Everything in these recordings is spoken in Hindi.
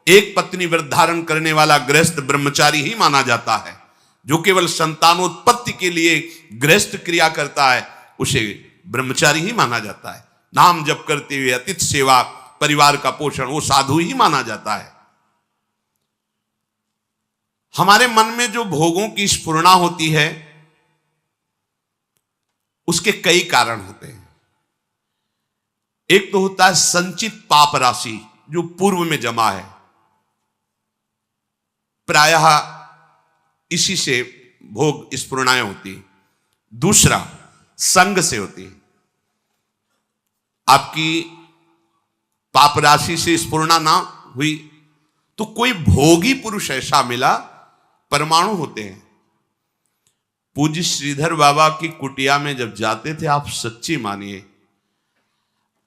एक पत्नी व्रत धारण करने वाला गृहस्थ ब्रह्मचारी ही माना जाता है। जो केवल संतानोत्पत्ति के लिए गृहस्थ क्रिया करता है उसे ब्रह्मचारी ही माना जाता है। नाम जप करते हुए अतिथि सेवा, परिवार का पोषण, वो साधु ही माना जाता है। हमारे मन में जो भोगों की स्फुरणा होती है उसके कई कारण होते हैं। एक तो होता है संचित पाप राशि जो पूर्व में जमा है, प्रायः इसी से भोग स्फुरणाएं होती है। दूसरा संग से होती है। आपकी पाप राशि से स्फुरणा ना हुई तो कोई भोगी पुरुष ऐसा मिला, परमाणु होते हैं। पूज्य श्रीधर बाबा की कुटिया में जब जाते थे, आप सच्ची मानिए,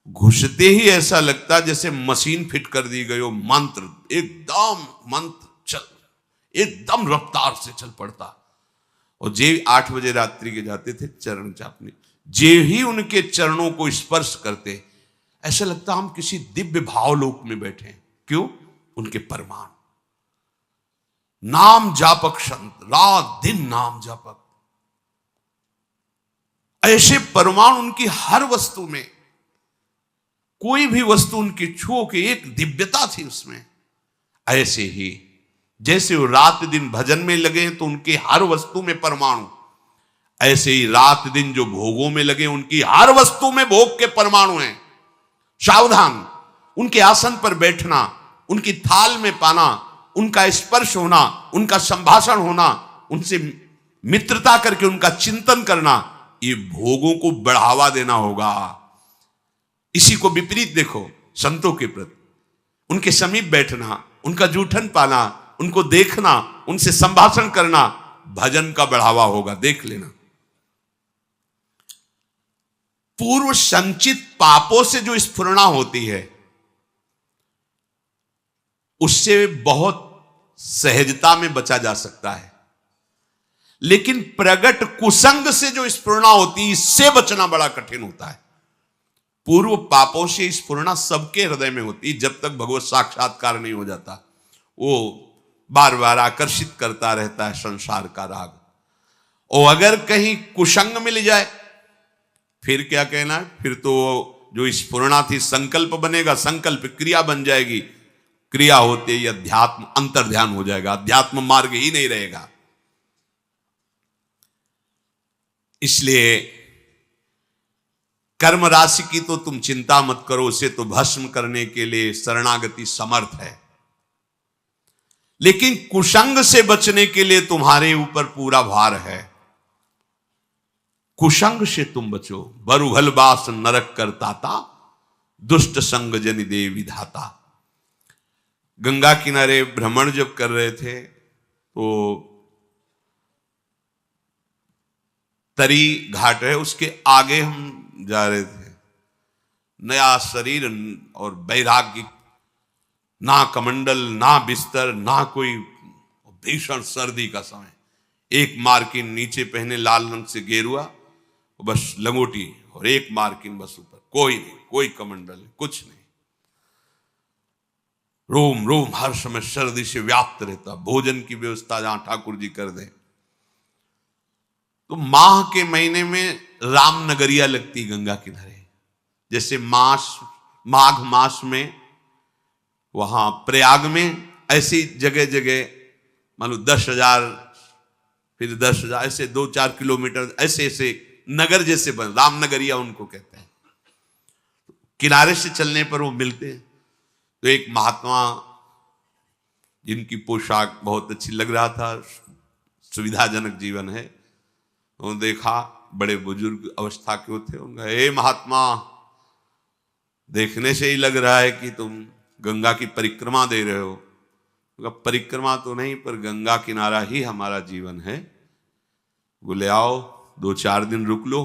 घुसते ही ऐसा लगता जैसे मशीन फिट कर दी गई हो। मंत्र एकदम रफ्तार से चल पड़ता। और जे 8 बजे रात्रि के जाते थे चरण चापने, जे ही उनके चरणों को स्पर्श करते ऐसा लगता हम किसी दिव्य भावलोक में बैठे हैं। क्यों? उनके परमाणु, नाम जापक संत, रात दिन नाम जापक, ऐसे परमाणु उनकी हर वस्तु में, कोई भी वस्तु उनकी छुओ के एक दिव्यता थी उसमें। ऐसे ही जैसे वो रात दिन भजन में लगे तो उनकी हर वस्तु में परमाणु, ऐसे ही रात दिन जो भोगों में लगे उनकी हर वस्तु में भोग के परमाणु हैं। सावधान, उनके आसन पर बैठना, उनकी थाल में पाना, उनका स्पर्श होना, उनका संभाषण होना, उनसे मित्रता करके उनका चिंतन करना, ये भोगों को बढ़ावा देना होगा। इसी को विपरीत देखो संतों के प्रति, उनके समीप बैठना, उनका जूठन पाना, उनको देखना, उनसे संभाषण करना भजन का बढ़ावा होगा। देख लेना। पूर्व संचित पापों से जो स्फुरणा होती है उससे बहुत सहजता में बचा जा सकता है, लेकिन प्रगट कुसंग से जो स्फुरणा होती है इससे बचना बड़ा कठिन होता है। पूर्व पापों से स्फुरणा सबके हृदय में होती है जब तक भगवत साक्षात्कार नहीं हो जाता। वो बार बार आकर्षित करता रहता है संसार का राग। और अगर कहीं कुसंग मिल जाए फिर क्या कहना है, फिर तो जो स्फुरणा थी संकल्प बनेगा, संकल्प क्रिया बन जाएगी, क्रिया होते ही अध्यात्म अंतर्ध्यान हो जाएगा, अध्यात्म मार्ग ही नहीं रहेगा। इसलिए कर्म राशि की तो तुम चिंता मत करो, उसे तो भस्म करने के लिए शरणागति समर्थ है। लेकिन कुसंग से बचने के लिए तुम्हारे ऊपर पूरा भार है। कुसंग से तुम बचो। बरुभल बास नरक करताता, दुष्ट संग जनि दे विधाता। गंगा किनारे भ्रमण जब कर रहे थे तो तरी घाट है, उसके आगे हम जा रहे थे। नया शरीर और वैराग्य, ना कमंडल, ना बिस्तर, ना कोई, भीषण सर्दी का समय। एक मार्किन नीचे पहने लाल रंग से गेरुआ, बस लंगोटी, और एक मार्किन बस ऊपर, कोई नहीं, कोई कमंडल नहीं, कुछ नहीं। रोम रोम हर समय सर्दी से व्याप्त रहता। भोजन की व्यवस्था जहां ठाकुर जी कर दें। तो माह के महीने में रामनगरिया लगती गंगा किनारे। जैसे माघ मास में वहां प्रयाग में, ऐसी जगह जगह मान लो 10,000, फिर 10,000, ऐसे 2-4 किलोमीटर ऐसे ऐसे नगर जैसे बन, रामनगरिया उनको कहते हैं। किनारे से चलने पर वो मिलते हैं। तो एक महात्मा जिनकी पोशाक बहुत अच्छी लग रहा था, सुविधाजनक जीवन है, उन्होंने देखा, बड़े बुजुर्ग अवस्था के थे। उनका, हे महात्मा, देखने से ही लग रहा है कि तुम गंगा की परिक्रमा दे रहे हो। उनका, परिक्रमा तो नहीं, पर गंगा किनारा ही हमारा जीवन है। बोले आओ 2-4 दिन रुक लो।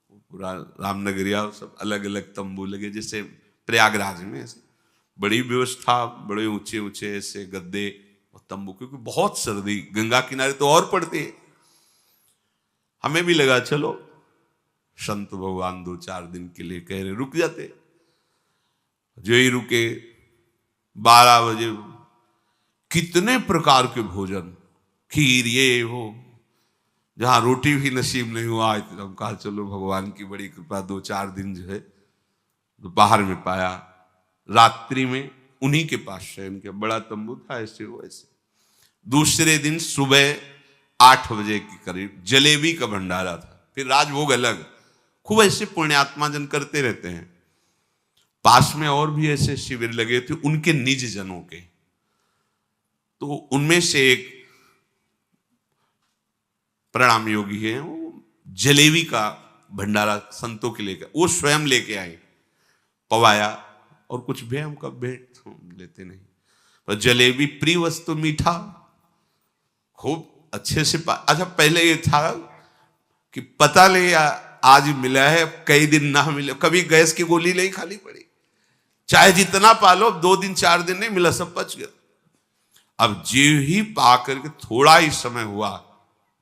पूरा रामनगरिया सब अलग अलग तंबू लगे, जैसे प्रयागराज में ऐसे बड़ी व्यवस्था, बड़े ऊंचे ऊंचे ऐसे गद्दे और तंबू, क्योंकि बहुत सर्दी गंगा किनारे तो और पड़ती है। हमें भी लगा चलो संत भगवान 2-4 दिन के लिए कह रहे, रुक जाते। जो ही रुके 12 बजे कितने प्रकार के भोजन, खीर ये वो, जहां रोटी भी नसीब नहीं हुआ तो हम कहा चलो भगवान की बड़ी कृपा 2-4 दिन जो है दोपहर में पाया। रात्रि में उन्हीं के पास शयन किया, बड़ा तंबू था ऐसे वैसे। दूसरे दिन सुबह 8 बजे के करीब जलेबी का भंडारा था, फिर राजभोग अलग। खूब ऐसे पुण्यात्मा जन करते रहते हैं। पास में और भी ऐसे शिविर लगे थे उनके निज जनों के, तो उनमें से एक प्रणाम योगी है, वो जलेबी का भंडारा संतों के लेकर, वो स्वयं लेके आए, पवाया। और कुछ भी हम कब भेंट लेते नहीं, पर जलेबी प्रिय वस्तु, मीठा खूब अच्छे से अच्छा पहले ये था कि पता नहीं आज मिला है, कई दिन ना मिले, कभी गैस की गोली नहीं खाली पड़ी, चाहे जितना पालो 2 दिन 4 दिन नहीं मिला, सब पच गया। अब जीव ही पा करके थोड़ा ही समय हुआ,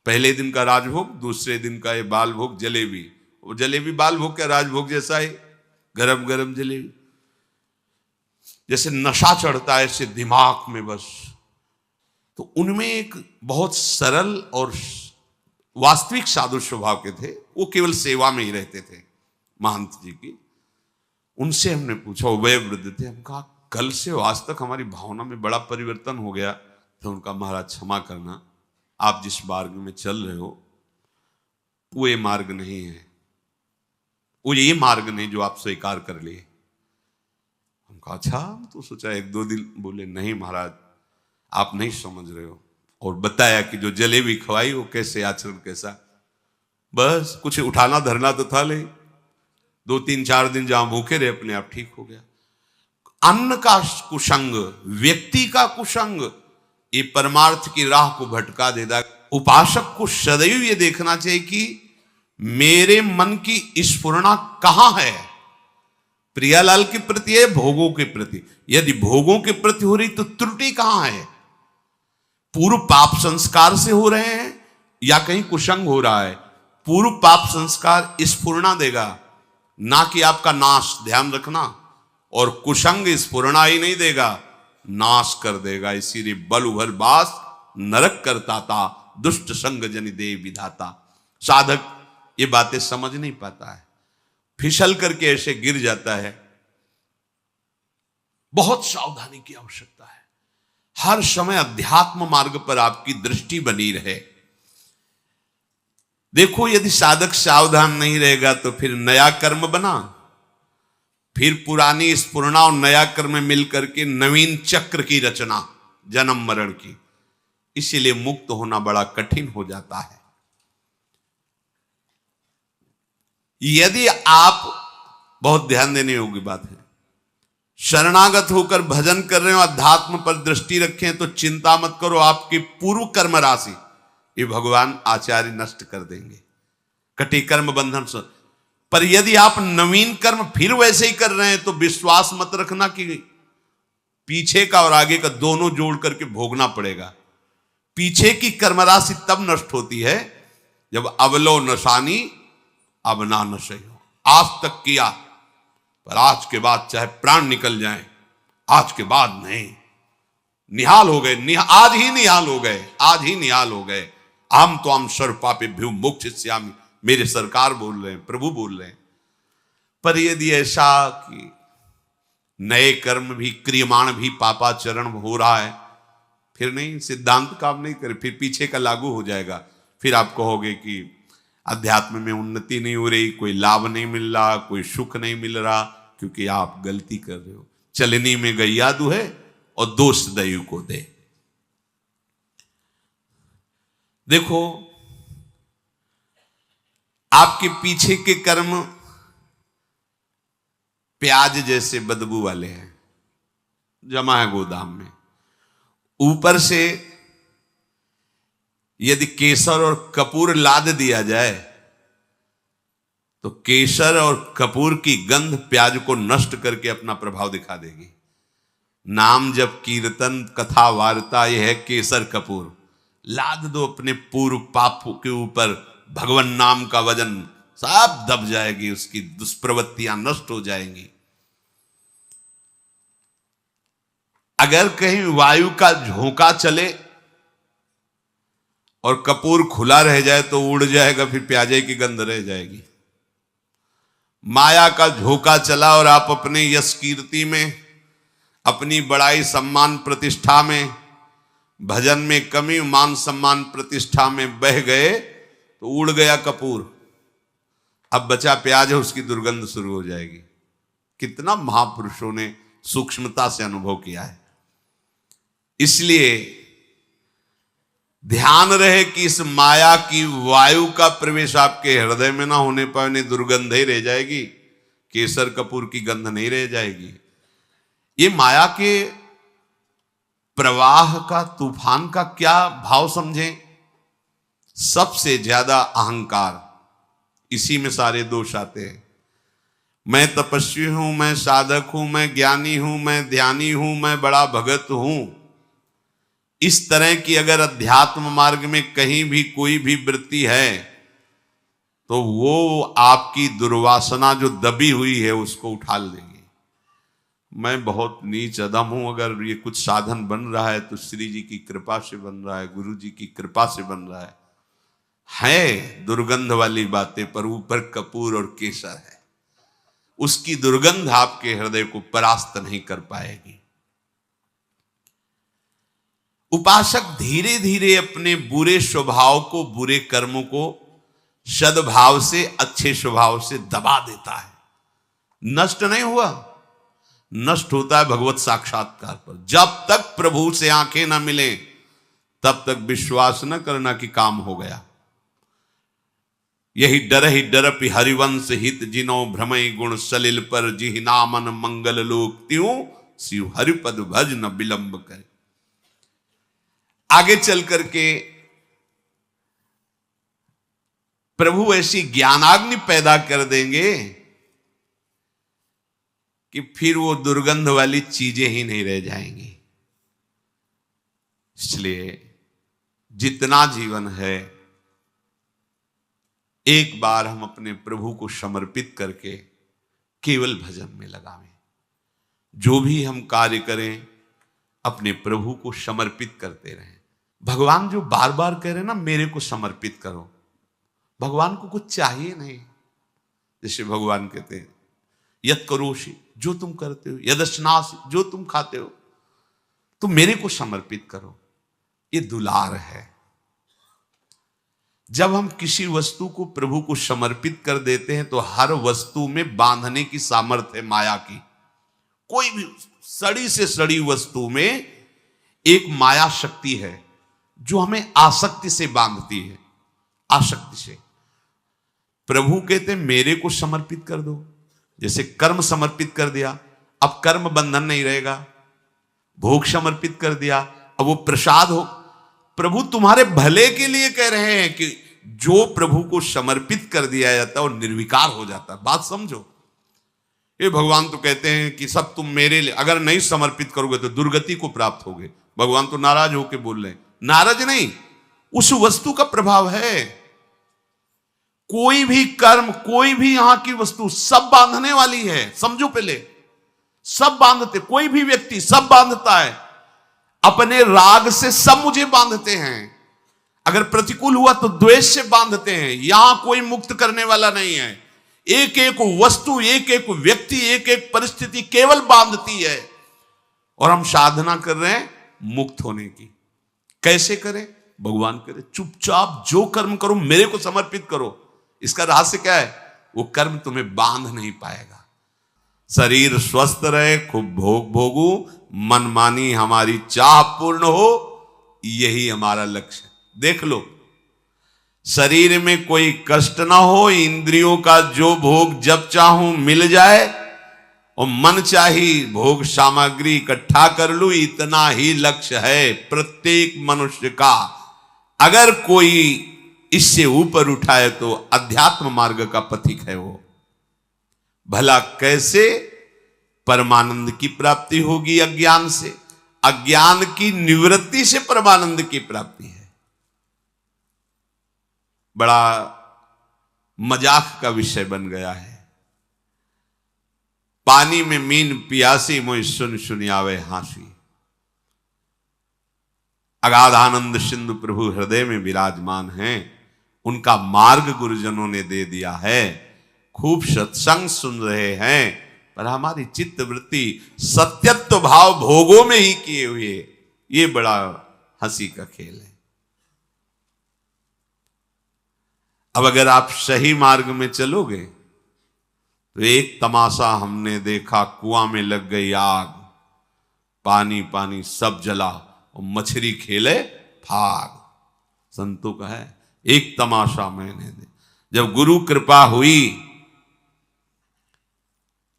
पहले दिन का राजभोग, दूसरे दिन का ये बाल भोग जलेबी, वो जलेबी बाल भोग का राजभोग जैसा है, गरम गरम जलेबी, जैसे नशा चढ़ता है ऐसे दिमाग में बस। तो उनमें एक बहुत सरल और वास्तविक साधु स्वभाव के थे, वो केवल सेवा में ही रहते थे महंत जी की। उनसे हमने पूछा, वह वृद्ध थे, हम कहा कल से आज तक हमारी भावना में बड़ा परिवर्तन हो गया। तो उनका महाराज क्षमा करना, आप जिस मार्ग में चल रहे हो वो ये मार्ग नहीं है, वो ये मार्ग नहीं जो आप स्वीकार कर लिए। हम कहा अच्छा, तो सोचा 1-2 दिन, बोले नहीं महाराज आप नहीं समझ रहे हो, और बताया कि जो जलेबी खवाई वो कैसे आचरण कैसा, बस कुछ उठाना धरना तो था नहीं, 2-3-4 दिन जहां भूखे रहे अपने आप ठीक हो गया। अन्न का कुसंग, व्यक्ति का कुसंग, ये परमार्थ की राह को भटका देता। उपासक को सदैव ये देखना चाहिए कि मेरे मन की स्फुरना कहां है, प्रियालाल के प्रति है, भोगों के प्रति। यदि भोगों के प्रति हो रही तो त्रुटि कहां है, पूर्व पाप संस्कार से हो रहे हैं या कहीं कुसंग हो रहा है। पूर्व पाप संस्कार स्फुरना देगा, ना कि आपका नाश, ध्यान रखना, और कुसंग स्फुरना ही नहीं देगा, नाश कर देगा। इसीलिए बल उभर बास नरक करता था, दुष्ट संग जनि दे विधाता। साधक ये बातें समझ नहीं पाता है, फिसल करके ऐसे गिर जाता है। बहुत सावधानी की आवश्यकता है, हर समय अध्यात्म मार्ग पर आपकी दृष्टि बनी रहे। देखो यदि साधक सावधान नहीं रहेगा तो फिर नया कर्म बना, फिर पुरानी स्फुरना और नया कर्म मिलकर के नवीन चक्र की रचना, जन्म मरण की। इसीलिए मुक्त होना बड़ा कठिन हो जाता है। यदि आप, बहुत ध्यान देने योग्य बात है, शरणागत होकर भजन कर रहे हो, अध्यात्म पर दृष्टि रखें, तो चिंता मत करो, आपकी पूर्व कर्म राशि ये भगवान आचार्य नष्ट कर देंगे, कटी कर्म बंधन से। पर यदि आप नवीन कर्म फिर वैसे ही कर रहे हैं तो विश्वास मत रखना कि पीछे का और आगे का दोनों जोड़ करके भोगना पड़ेगा। पीछे की कर्म राशि तब नष्ट होती है जब अवलो नशानी अब ना नशे हो। आज तक किया, पर आज के बाद चाहे प्राण निकल जाए, आज के बाद नहीं, निहाल हो गए, आज ही निहाल हो गए, आज ही निहाल हो गए। आम तो आम सर्व पापे भ्यू मोक्षयिष्यामि, मेरे सरकार बोल रहे हैं, प्रभु बोल रहे हैं। पर यदि ऐसा कि नए कर्म भी, क्रियमाण भी पापाचरण हो रहा है, फिर नहीं, सिद्धांत काम नहीं करे, फिर पीछे का लागू हो जाएगा। फिर आप कहोगे कि अध्यात्म में उन्नति नहीं हो रही, कोई लाभ नहीं मिल रहा, कोई सुख नहीं मिल रहा, क्योंकि आप गलती कर रहे हो। चलनी में गैया दुहे और दोष दैव को दे। देखो आपके पीछे के कर्म प्याज जैसे बदबू वाले हैं, जमा है गोदाम में। ऊपर से यदि केसर और कपूर लाद दिया जाए तो केसर और कपूर की गंध प्याज को नष्ट करके अपना प्रभाव दिखा देगी। नाम जब कीर्तन कथा वार्ता यह है केसर कपूर, लाद दो अपने पूर्व पाप के ऊपर, भगवान नाम का वजन सब दब जाएगी, उसकी दुष्प्रवृत्तियां नष्ट हो जाएंगी। अगर कहीं वायु का झोंका चले और कपूर खुला रह जाए तो उड़ जाएगा, फिर प्याजे की गंध रह जाएगी। माया का झोंका चला और आप अपने यश कीर्ति में, अपनी बड़ाई सम्मान प्रतिष्ठा में, भजन में कमी मान सम्मान प्रतिष्ठा में बह गए तो उड़ गया कपूर। अब बचा प्याज है, उसकी दुर्गंध शुरू हो जाएगी। कितना महापुरुषों ने सूक्ष्मता से अनुभव किया है। इसलिए ध्यान रहे कि इस माया की वायु का प्रवेश आपके हृदय में ना होने पाए, नहीं दुर्गंध ही रह जाएगी, केसर कपूर की गंध नहीं रह जाएगी। ये माया के प्रवाह का, तूफान का क्या भाव समझें? सबसे ज्यादा अहंकार, इसी में सारे दोष आते हैं। मैं तपस्वी हूं, मैं साधक हूं, मैं ज्ञानी हूं, मैं ध्यानी हूं, मैं बड़ा भगत हूं। इस तरह की अगर अध्यात्म मार्ग में कहीं भी कोई भी वृत्ति है तो वो आपकी दुर्वासना जो दबी हुई है उसको उठा लेगी। मैं बहुत नीच अदम हूं, अगर ये कुछ साधन बन रहा है तो श्री जी की कृपा से बन रहा है, गुरु जी की कृपा से बन रहा है दुर्गंध वाली बातें, पर ऊपर कपूर और केसर है। उसकी दुर्गंध आपके हृदय को परास्त नहीं कर पाएगी। उपासक धीरे धीरे अपने बुरे स्वभाव को, बुरे कर्मों को सद्भाव से, अच्छे स्वभाव से दबा देता है। नष्ट नहीं हुआ, नष्ट होता है भगवत साक्षात्कार पर। जब तक प्रभु से आंखें ना मिले तब तक विश्वास न करना कि काम हो गया। यही डरपि हरिवंश हित जिनो भ्रमय गुण सलिल पर, जिहि नामन मंगल लोक त्यों शिव हरिपद भज न विलंब करे। आगे चल करके प्रभु ऐसी ज्ञानाग्नि पैदा कर देंगे कि फिर वो दुर्गंध वाली चीजें ही नहीं रह जाएंगी। इसलिए जितना जीवन है एक बार हम अपने प्रभु को समर्पित करके केवल भजन में लगावें। जो भी हम कार्य करें अपने प्रभु को समर्पित करते रहें। भगवान जो बार बार कह रहे हैं ना, मेरे को समर्पित करो, भगवान को कुछ चाहिए नहीं। जैसे भगवान कहते हैं यत् करोषि, जो तुम करते हो, यदश्नासि, जो तुम खाते हो, तो मेरे को समर्पित करो। ये दुलार है। जब हम किसी वस्तु को प्रभु को समर्पित कर देते हैं तो हर वस्तु में बांधने की सामर्थ्य है माया की। कोई भी सड़ी से सड़ी वस्तु में एक माया शक्ति है जो हमें आसक्ति से बांधती है, आसक्ति से। प्रभु कहते मेरे को समर्पित कर दो। जैसे कर्म समर्पित कर दिया, अब कर्म बंधन नहीं रहेगा। भोग समर्पित कर दिया, अब वो प्रसाद हो। प्रभु तुम्हारे भले के लिए कह रहे हैं कि जो प्रभु को समर्पित कर दिया जाता है वो निर्विकार हो जाता है। बात समझो। ये भगवान तो कहते हैं कि सब तुम मेरे लिए, अगर नहीं समर्पित करोगे तो दुर्गति को प्राप्त होगे। भगवान तो नाराज होके बोल रहे हैं। नाराज नहीं, उस वस्तु का प्रभाव है। कोई भी कर्म, कोई भी यहां की वस्तु सब बांधने वाली है। समझो पहले, सब बांधते, कोई भी व्यक्ति सब बांधता है। अपने राग से सब मुझे बांधते हैं। अगर प्रतिकूल हुआ तो द्वेष से बांधते हैं। यहां कोई मुक्त करने वाला नहीं है। एक एक वस्तु, एक एक व्यक्ति, एक एक परिस्थिति केवल बांधती है। और हम साधना कर रहे हैं मुक्त होने की। कैसे करें? भगवान करे चुपचाप जो कर्म करो मेरे को समर्पित करो। इसका रहस्य क्या है? वो कर्म तुम्हें बांध नहीं पाएगा। शरीर स्वस्थ रहे, खूब भोग भोगू, मनमानी हमारी चाह पूर्ण हो, यही हमारा लक्ष्य है। देख लो, शरीर में कोई कष्ट ना हो, इंद्रियों का जो भोग जब चाहूं मिल जाए और मन चाही भोग सामग्री इकट्ठा कर लूं, इतना ही लक्ष्य है प्रत्येक मनुष्य का। अगर कोई इससे ऊपर उठाए तो अध्यात्म मार्ग का पथिक है वो। भला कैसे परमानंद की प्राप्ति होगी? अज्ञान से। अज्ञान की निवृत्ति से परमानंद की प्राप्ति है। बड़ा मजाक का विषय बन गया है। पानी में मीन पियासी मोहि सुन सुनियावे हांसी। अगाध आनंद सिंधु प्रभु हृदय में विराजमान हैं। उनका मार्ग गुरुजनों ने दे दिया है। खूब सत्संग सुन रहे हैं, पर हमारी चित्त वृत्ति सत्यत्व भाव भोगों में ही किए हुए, ये बड़ा हंसी का खेल है। अब अगर आप सही मार्ग में चलोगे तो एक तमाशा हमने देखा, कुआं में लग गई आग, पानी पानी सब जला और मछली खेले भाग। संतों का है एक तमाशा मैंने दे। जब गुरु कृपा हुई,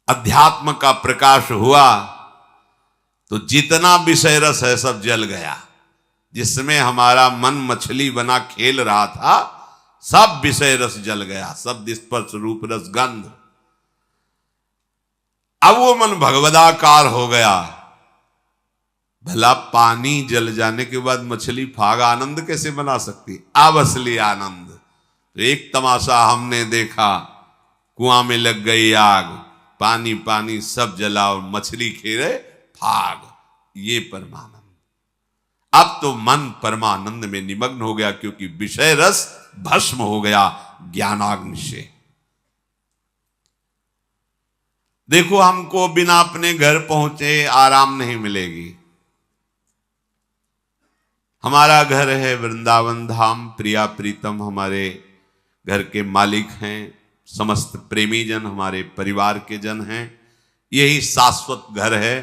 अध्यात्म का प्रकाश हुआ, तो जितना विषय रस है सब जल गया। जिसमें हमारा मन मछली बना खेल रहा था, सब विषय रस जल गया। शब्द स्पर्श रूप रस गंध। अब वो मन भगवदाकार हो गया। भला पानी जल जाने के बाद मछली फाग आनंद कैसे बना सकती? अब असली आनंद। तो एक तमाशा हमने देखा, कुआं में लग गई आग, पानी पानी सब जला और मछली खेले भाग। ये परमानंद। अब तो मन परमानंद में निमग्न हो गया, क्योंकि विषय रस भस्म हो गया ज्ञानाग्नि से। देखो, हमको बिना अपने घर पहुंचे आराम नहीं मिलेगी। हमारा घर है वृंदावन धाम, प्रिया प्रीतम हमारे घर के मालिक हैं, समस्त प्रेमी जन हमारे परिवार के जन हैं। यही शाश्वत घर है,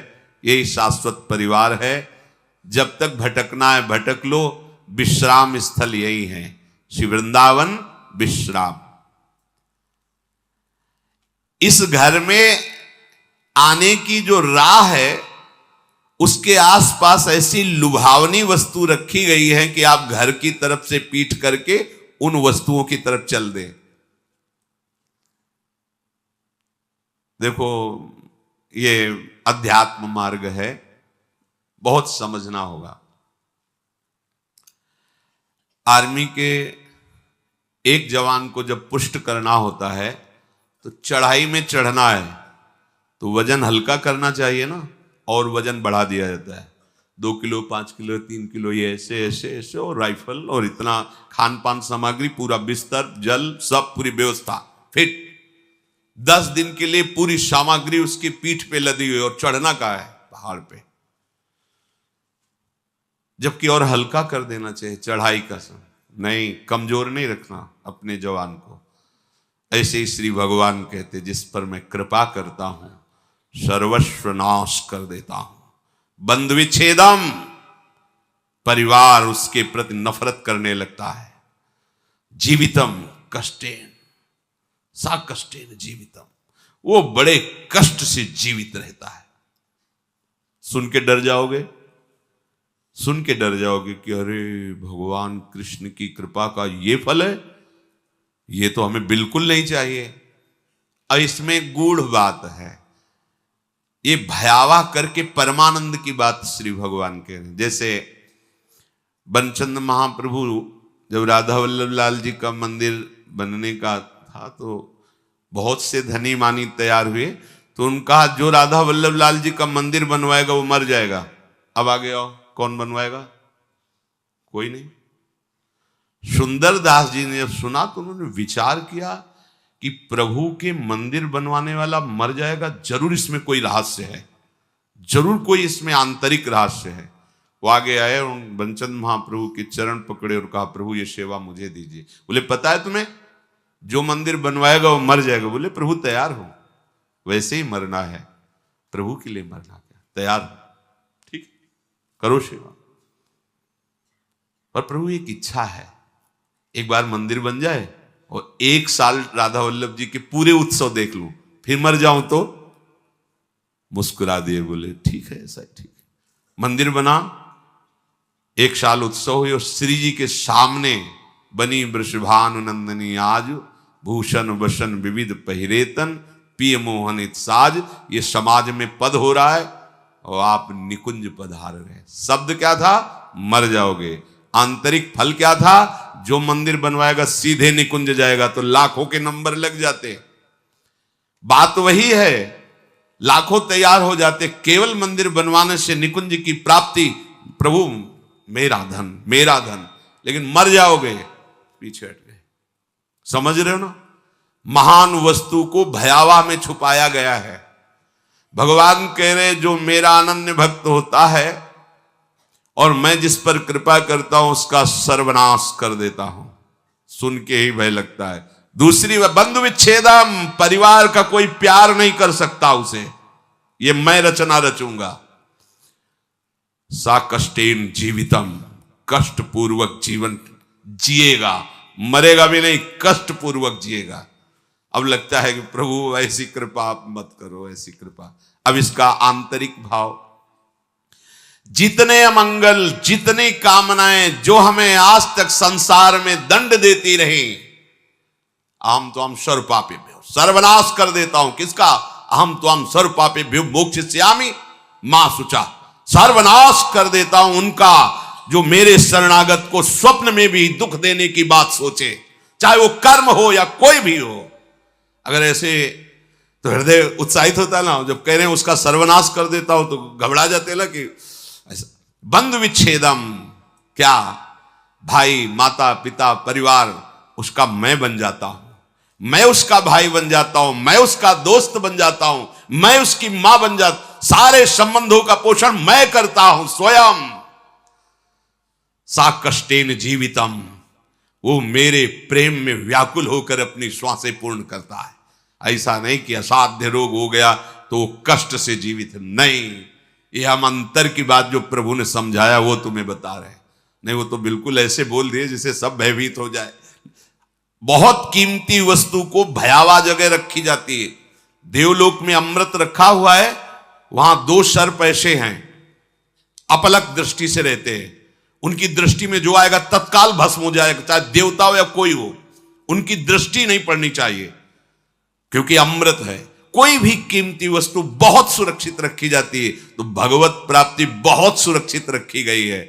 यही शाश्वत परिवार है। जब तक भटकना है भटक लो, विश्राम स्थल यही है, श्री वृंदावन विश्राम। इस घर में आने की जो राह है, उसके आसपास ऐसी लुभावनी वस्तु रखी गई है कि आप घर की तरफ से पीठ करके उन वस्तुओं की तरफ चल दें। देखो, ये अध्यात्म मार्ग है, बहुत समझना होगा। आर्मी के एक जवान को जब पुष्ट करना होता है, तो चढ़ाई में चढ़ना है तो वजन हल्का करना चाहिए ना, और वजन बढ़ा दिया जाता है। 2 किलो 5 किलो 3 किलो, ये ऐसे ऐसे ऐसे, और राइफल और इतना खान पान सामग्री, पूरा बिस्तर, जल, सब पूरी व्यवस्था फिट। 10 दिन के लिए पूरी सामग्री उसकी पीठ पे लदी हुई, और चढ़ना का है पहाड़ पे। जबकि और हल्का कर देना चाहिए चढ़ाई का समय। नहीं, कमजोर नहीं रखना अपने जवान को। ऐसे ही श्री भगवान कहते, जिस पर मैं कृपा करता हूं सर्वस्व नाश कर देता हूं। बंधु विच्छेदम, परिवार उसके प्रति नफरत करने लगता है। जीवितम कष्टेन सा कष्टेन जीवितम, वो बड़े कष्ट से जीवित रहता है। सुन के डर जाओगे, सुन के डर जाओगे कि अरे भगवान कृष्ण की कृपा का ये फल है, ये तो हमें बिल्कुल नहीं चाहिए। और इसमें गूढ़ बात है, ये भयावह करके परमानंद की बात श्री भगवान कह रहे हैं। जैसे बनचंद महाप्रभु जब राधा वल्लभ लाल जी का मंदिर बनने का था, तो बहुत से धनी मानी तैयार हुए, तो उनका जो राधा वल्लभ लाल जी का मंदिर बनवाएगा वो मर जाएगा। अब आगे आओ, कौन बनवाएगा? कोई नहीं। सुंदर दास जी ने जब सुना तो उन्होंने विचार किया कि प्रभु के मंदिर बनवाने वाला मर जाएगा, जरूर इसमें कोई रहस्य है, जरूर कोई इसमें आंतरिक रहस्य है। वो आगे आए और बनचंद महाप्रभु के चरण पकड़े और कहा, प्रभु ये सेवा मुझे दीजिए। बोले, पता है तुम्हें, जो मंदिर बनवाएगा वो मर जाएगा। बोले, प्रभु तैयार हो, वैसे ही मरना है, प्रभु के लिए मरना क्या, तैयार हो, ठीक, करो सेवा। पर प्रभु एक इच्छा है, एक बार मंदिर बन जाए और 1 साल राधा वल्लभ जी के पूरे उत्सव देख लूं, फिर मर जाऊं तो। मुस्कुरा दिए, बोले ठीक है, ऐसा ठीक है। मंदिर बना, 1 साल उत्सव हुई, और श्री जी के सामने बनी वृषभानु नंदनी आज, भूषण वसन विविध पहिरेतन, पिय मोहनित साज। ये समाज में पद हो रहा है और आप निकुंज पधार रहे। शब्द क्या था? मर जाओगे। आंतरिक फल क्या था? जो मंदिर बनवाएगा सीधे निकुंज जाएगा, तो लाखों के नंबर लग जाते। बात वही है, लाखों तैयार हो जाते, केवल मंदिर बनवाने से निकुंज की प्राप्ति प्रभु मेरा धन मेरा धन, लेकिन मर जाओगे पीछे हट गए। समझ रहे हो ना, महान वस्तु को भयावह में छुपाया गया है। भगवान कह रहे जो मेरा अनन्य भक्त होता है और मैं जिस पर कृपा करता हूं उसका सर्वनाश कर देता हूं। सुन के ही भय लगता है। दूसरी बंधु विच्छेदम, परिवार का कोई प्यार नहीं कर सकता उसे, ये मैं रचना रचूंगा। सा कष्टेन जीवितम, कष्ट पूर्वक जीवन जिएगा, मरेगा भी नहीं, कष्ट पूर्वक जिएगा। अब लगता है कि प्रभु ऐसी कृपा आप मत करो, ऐसी कृपा। अब इसका आंतरिक भाव, जितने अमंगल जितनी कामनाएं जो हमें आज तक संसार में दंड देती रही, अहम त्वाम सर्वपापेभ्यो, सर्वनाश कर देता हूं। किसका? अहम त्वाम सर्वपापेभ्यो मोक्षयिष्यामि मा शुचा, सर्वनाश कर देता हूं उनका जो मेरे शरणागत को स्वप्न में भी दुख देने की बात सोचे, चाहे वो कर्म हो या कोई भी हो। अगर ऐसे तो हृदय उत्साहित होता है ना, जब कह रहे हैं उसका सर्वनाश कर देता हूं तो घबरा जाते ना कि ऐसा। बंधु विच्छेदम, क्या? भाई माता पिता परिवार उसका मैं बन जाता हूं, मैं उसका भाई बन जाता हूं, मैं उसका दोस्त बन जाता हूं, मैं उसकी मां बन जाता, सारे संबंधों का पोषण मैं करता हूं स्वयं। सा कष्टेन जीवितम, वो मेरे प्रेम में व्याकुल होकर अपनी श्वासें पूर्ण करता है। ऐसा नहीं कि असाध्य रोग हो गया तो कष्ट से जीवित, नहीं। ये हम अंतर की बात जो प्रभु ने समझाया वो तुम्हें बता रहे हैं। नहीं, वो तो बिल्कुल ऐसे बोल दिए जिससे सब भयभीत हो जाए। बहुत कीमती वस्तु को भयावह जगह रखी जाती है। देवलोक में अमृत रखा हुआ है, वहां 2 सर्प ऐसे हैं, अपलक दृष्टि से रहते हैं। उनकी दृष्टि में जो आएगा तत्काल भस्म हो जाएगा, चाहे देवता हो या कोई हो, उनकी दृष्टि नहीं पड़नी चाहिए, क्योंकि अमृत है। कोई भी कीमती वस्तु बहुत सुरक्षित रखी जाती है, तो भगवत प्राप्ति बहुत सुरक्षित रखी गई है।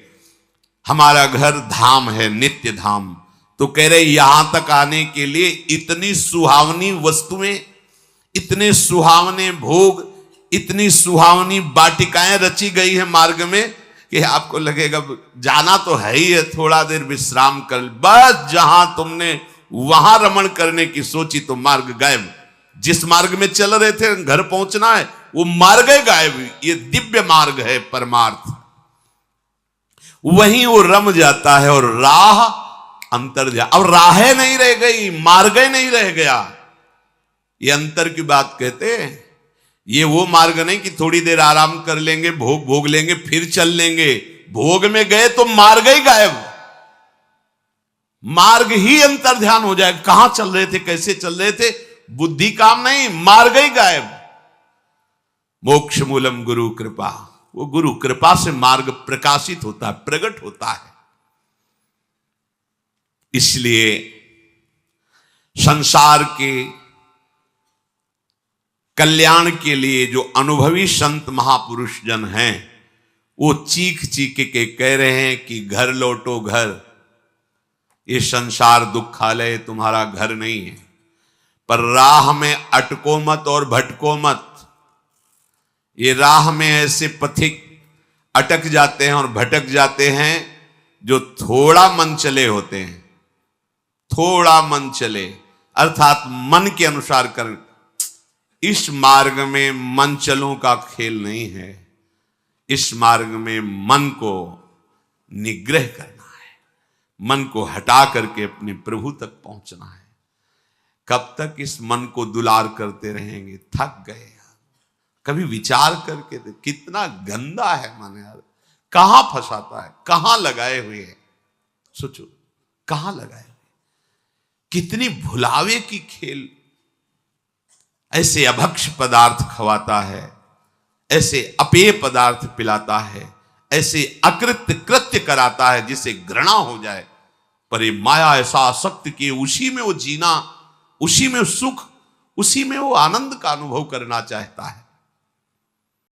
हमारा घर धाम है, नित्य धाम। तो कह रहे यहां तक आने के लिए इतनी सुहावनी वस्तुएं, इतने सुहावने भोग, इतनी सुहावनी वाटिकाएं रची गई है मार्ग में कि आपको लगेगा जाना तो है ही है, थोड़ा देर विश्राम कर, बस जहां तुमने वहां रमण करने की सोची तो मार्ग गायब। जिस मार्ग में चल रहे थे घर पहुंचना है, वो मार्ग गायब। ये दिव्य मार्ग है परमार्थ, वहीं वो रम जाता है और राह अंतर जा। अब राहें नहीं रह गई, मार्ग नहीं रह गया। ये अंतर की बात कहते हैं। ये वो मार्ग नहीं कि थोड़ी देर आराम कर लेंगे, भोग भोग लेंगे, फिर चल लेंगे। भोग में गए तो मार्ग ही गायब, मार्ग ही अंतर ध्यान हो जाए। कहां चल रहे थे, कैसे चल रहे थे, बुद्धि काम नहीं, मार्ग ही गायब। मोक्ष मूलम गुरु कृपा, वो गुरु कृपा से मार्ग प्रकाशित होता है, प्रकट होता है। इसलिए संसार के कल्याण के लिए जो अनुभवी संत महापुरुष जन हैं, वो चीख चीख के कह रहे हैं कि घर लौटो घर। ये संसार दुखालय तुम्हारा घर नहीं है, पर राह में अटको मत और भटको मत। ये राह में ऐसे पथिक अटक जाते हैं और भटक जाते हैं जो थोड़ा मन चले होते हैं। थोड़ा मन चले अर्थात मन के अनुसार कर। इस मार्ग में मन चलों का खेल नहीं है। इस मार्ग में मन को निग्रह करना है, मन को हटा करके अपने प्रभु तक पहुंचना है। कब तक इस मन को दुलार करते रहेंगे? थक गए। कभी विचार करके दे, कितना गंदा है मन यार, कहां फंसाता है, कहां लगाए हुए हैं। सोचो कहां लगाए हुए, कितनी भुलावे की खेल। ऐसे अभक्ष पदार्थ खवाता है, ऐसे अपेय पदार्थ पिलाता है, ऐसे अकृत्य कृत्य कराता है जिसे घृणा हो जाए। पर ये माया ऐसा आसक्त कि उसी में वो जीना, उसी में सुख, उसी में वो आनंद का अनुभव करना चाहता है।